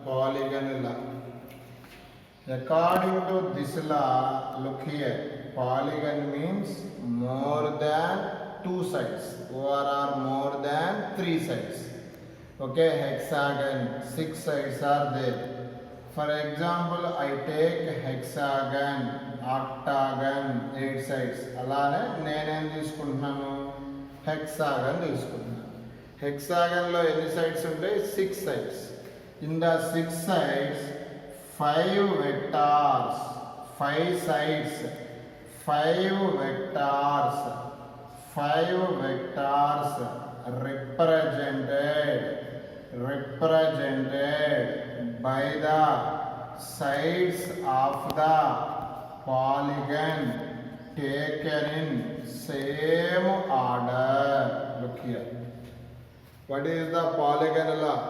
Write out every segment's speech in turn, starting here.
polygon law. According to this law, look here, polygon means more than two sides or are more than three sides. Okay, hexagon, six sides are there. For example, I take hexagon, octagon, 8 sides. అలానే నేనేం తీసుకుంటున్నాను, hexagon తీసుకుంటున్నాను. హెక్సాగన్లో ఎన్ని sides ఉంటాయి, 6 sides. In the 6 sides, 5 vectors, 5 sides, 5 vectors, 5 vectors represented by the sides of the polygon taken in same order. Look here. What is the polygon law?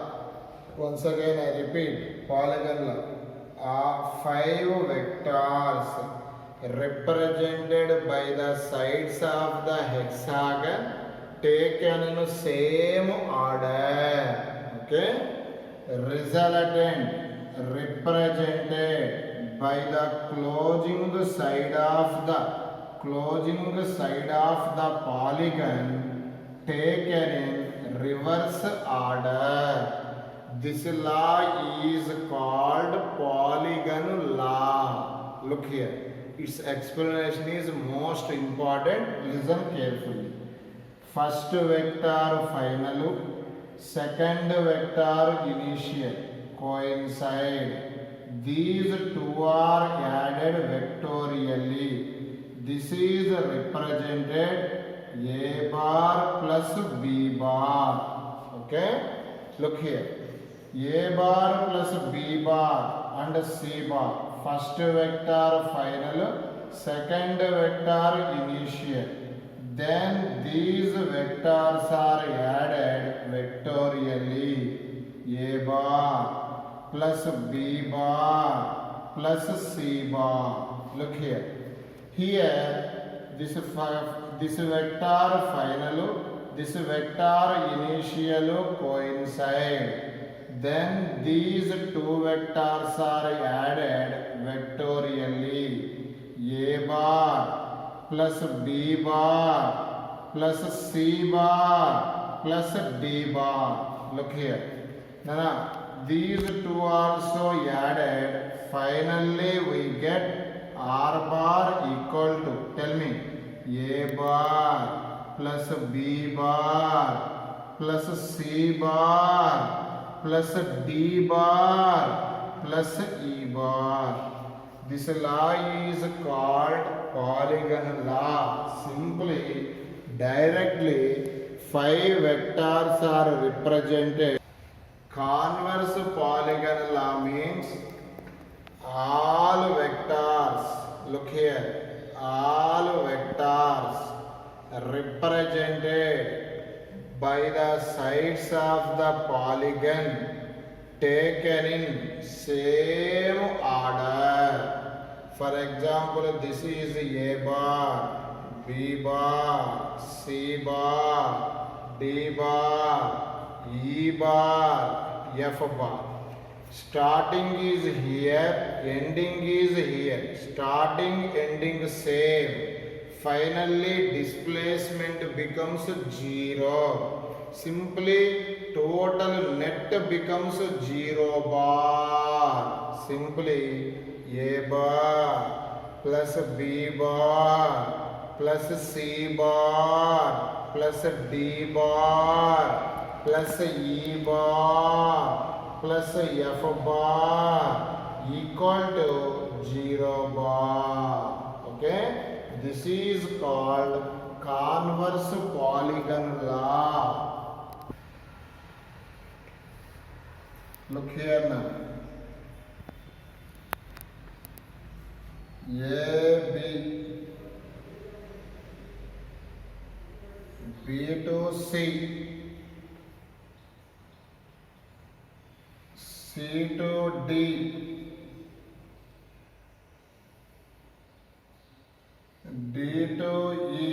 Once again I repeat, polygon law. 5 vectors represented by the sides of the hexagon taken in same order. Okay, resultant represented by the closing side of the polygon taken in reverse order. This law is called polygon law. Look here, its explanation is most important. Listen carefully. First vector final, second vector initial coincide. These two are added vectorially. This is represented A bar plus B bar. Okay, look here, A bar plus B bar and C bar. First vector final, second vector initial. Then these vectors are added vectorially. A bar plus B bar plus C bar. Look here. Here this vector final, this vector initial coincide. Then these two vectors are added vectorially. A bar plus B bar plus C bar plus D bar. Look here. Now these two also added. Finally we get R bar equal to, tell me, A bar plus B bar plus C bar plus D bar plus E bar. This law is called polygon law. Simply, directly, 5 vectors are represented. Converse polygon law means all vectors, look here, all vectors represented by the sides of the polygon taken in same order. For example, this is A bar, B bar, C bar, D bar, E bar, F bar. Starting is here, ending is here. Starting, ending same. Finally displacement becomes 0. Simply total net becomes 0 bar. Simply A bar plus B bar plus C bar plus D bar plus E bar plus F bar equal to 0 bar. Okay, this is called converse polygon law. Look here now. AB, B to C, C to D, D to E,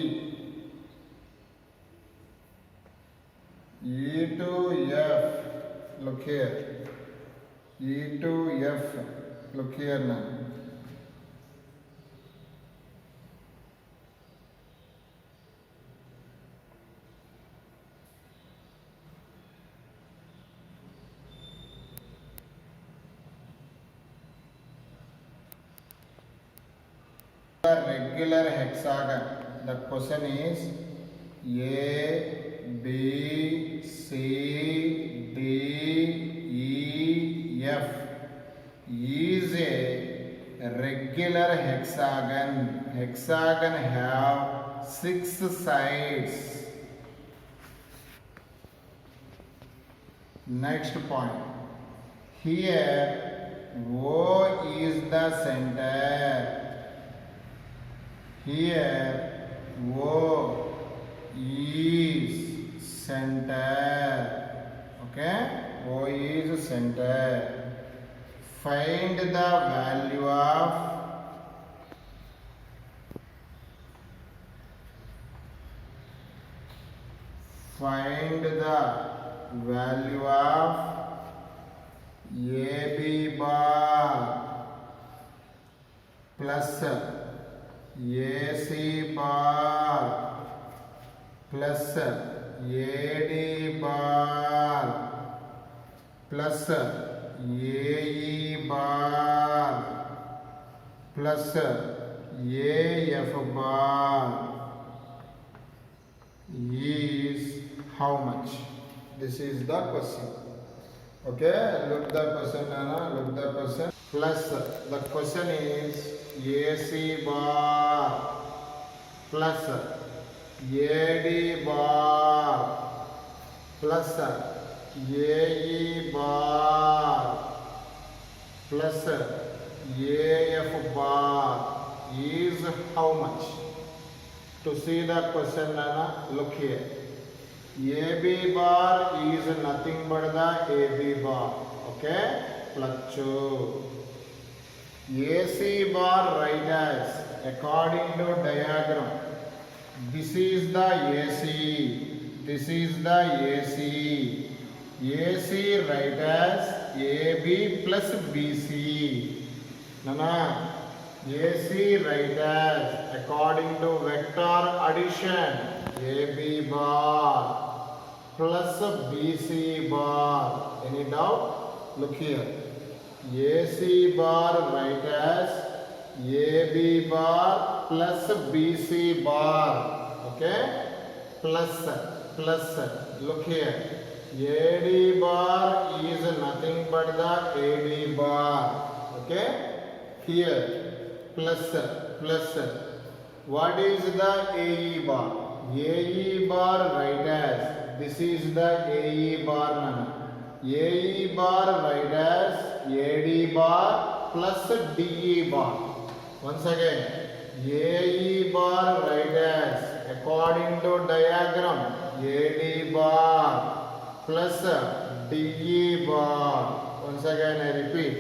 E to F. Look here. E to F. Look here now. The regular hexagon. The question is A, B, C, D, E, F is a regular hexagon. Hexagon have 6 sides. Next point. Here O is the center. Here O is center. Okay? O is center. Find the value of AB bar plus AC bar plus AD bar plus AE bar plus AF bar is how much? This is the question. Okay, look the question, Nana. Look the question. Plus the question is AC bar plus AD bar plus AE bar plus AF bar is how much? To see the question, Nana, look here. AB bar is nothing but the AB bar. Okay? Plus 2. AC bar write as according to diagram. This is the AC. This is the AC. AC write as AB plus BC. Nana, AC write as according to vector addition. AB bar plus BC bar. Any doubt? Look here. AC bar write as AB bar plus BC bar. Okay? Plus. Look here. AD bar is nothing but the AD bar. Okay? Here. Plus. What is the AE bar? AE bar write as, this is the AE bar, Nana. AE bar write as AD bar plus DE bar. Once again, AE bar write as according to diagram AD bar plus DE bar. Once again I repeat,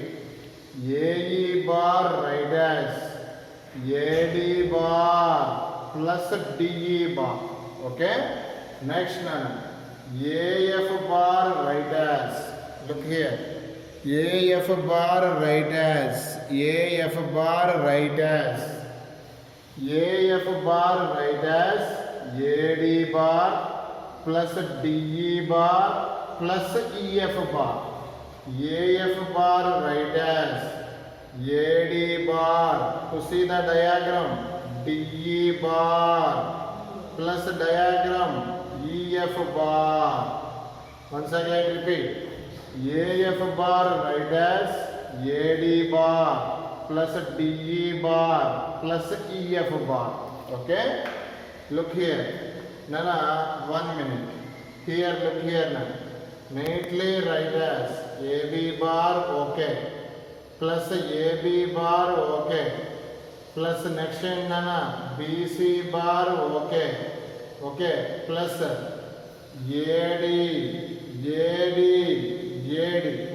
AE bar write as AD bar plus DE bar. Okay? Next, Nana. AF bar write as, look here. AF bar write as AD bar plus DE bar plus EF bar. AF bar write as AD bar, to see the diagram, DE bar plus diagram EF bar. Once again repeat. AF bar write as AD bar plus DE bar plus EF bar. Okay? Look here. Nana, 1 minute. Here, look here now. Neatly write as AB bar, okay. Plus AB bar, okay. Plus next in Nana, BC bar, okay. Okay. Plus AD.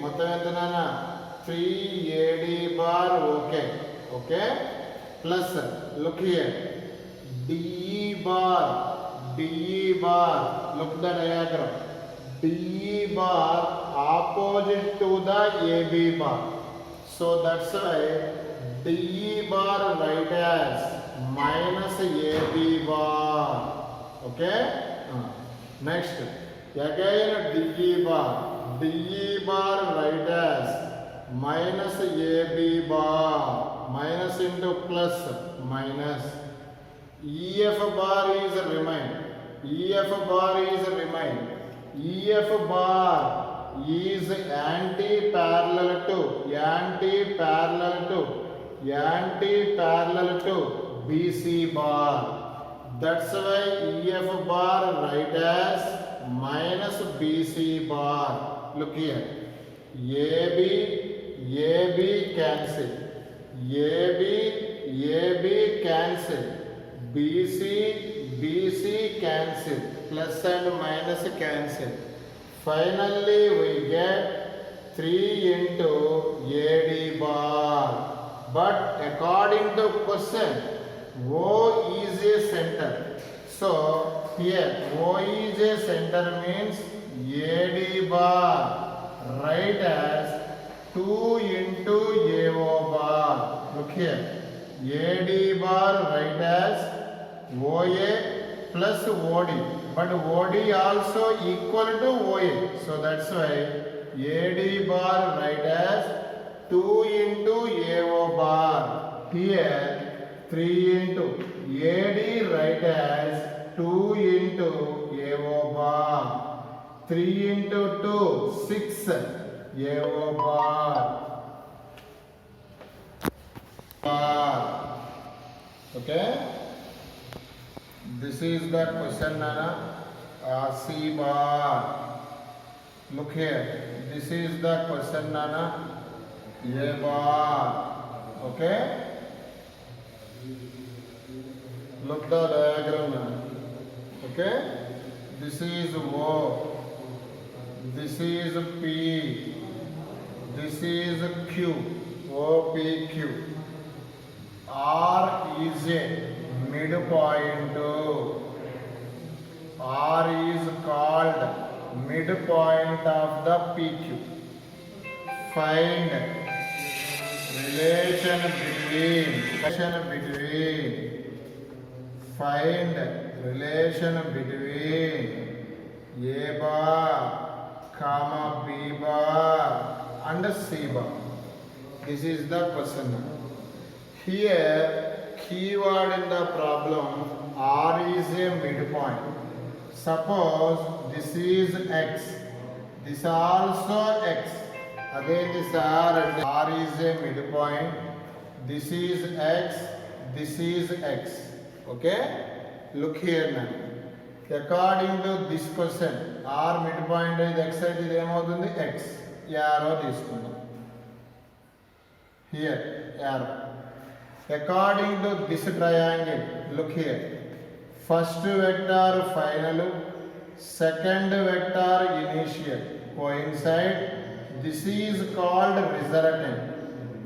మొత్తం ఎంత నాన్న 3 AD bar, okay. Okay. Plus look here, DE bar, look the diagram. DE bar opposite to the AB bar. So that's why DE bar write as minus AB bar. Okay? Next, again DE bar. DE bar write as minus AB bar. Minus into plus minus. EF bar is remain. EF bar is remain. EF bar is anti-parallel to BC bar. That's why EF bar write as minus BC bar. Look here. AB cancel. AB cancel. BC cancel. Plus and minus cancel. Finally we get 3 into AD bar. But according to question, O is a center. So here O is a center means AD bar write as 2 into AO bar. Look here. AD bar write as OA plus OD. But OD also equal to OA. So that's why AD bar write as 2 into AO bar. Here 3 into AD write as 2 into AO bar. 3 into 2 6 AO bar. Okay? This is the question, Nana. C bar. Look here. This is the question, Nana. A bar. Okay? Look the diagram, Nana. Okay? This is O. This is P. This is Q. O, P, Q. R is a midpoint. R is called midpoint of the PQ. Find relation between A bar, comma B bar and C bar. This is the question. Here, keyword in the problem, R is a midpoint. Suppose this is X, this also X. Again this R is a midpoint. This is X, this is X. Okay? Look here now. According to this question, R midpoint is X side is X. Arrow this one. Here, arrow. According to this triangle, look here. First vector final, second vector initial coincide. This is called resultant.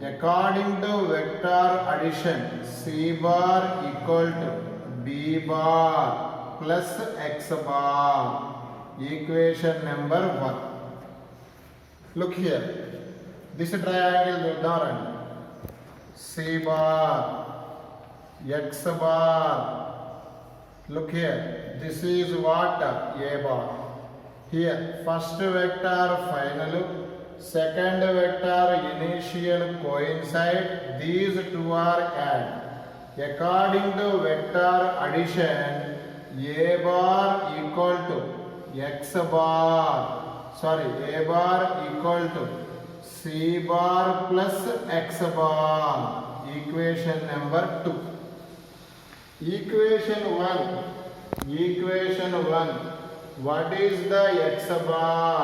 According to vector addition, C bar equal to B bar plus X bar. Equation number 1. Look here. This triangle C bar, X bar. Look here. This is what? A bar. Here, first vector final, second vector initial coincide. These two are add. According to vector addition, A bar equal to X bar. A bar equal to C bar plus X bar. Equation number 2. Equation 1. What is the X bar?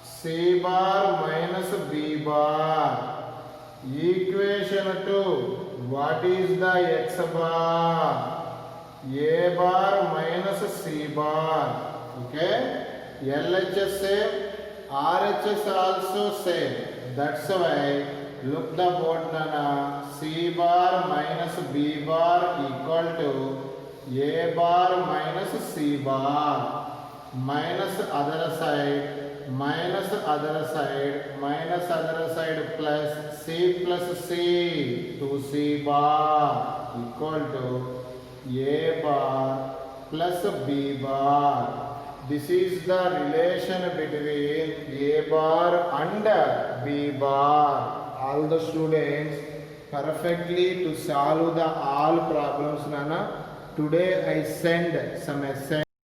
C bar minus B bar. Equation 2. What is the X bar? A bar minus C bar. Okay? LHS same, RHS also same. That's why look the board Nana. C bar minus B bar equal to A bar minus C bar. Minus other side minus other side plus c plus c 2c bar equal to a bar plus b bar. This is the relation between a bar and b bar. All the students perfectly to solve the all problems, Nana. Today I send some essay.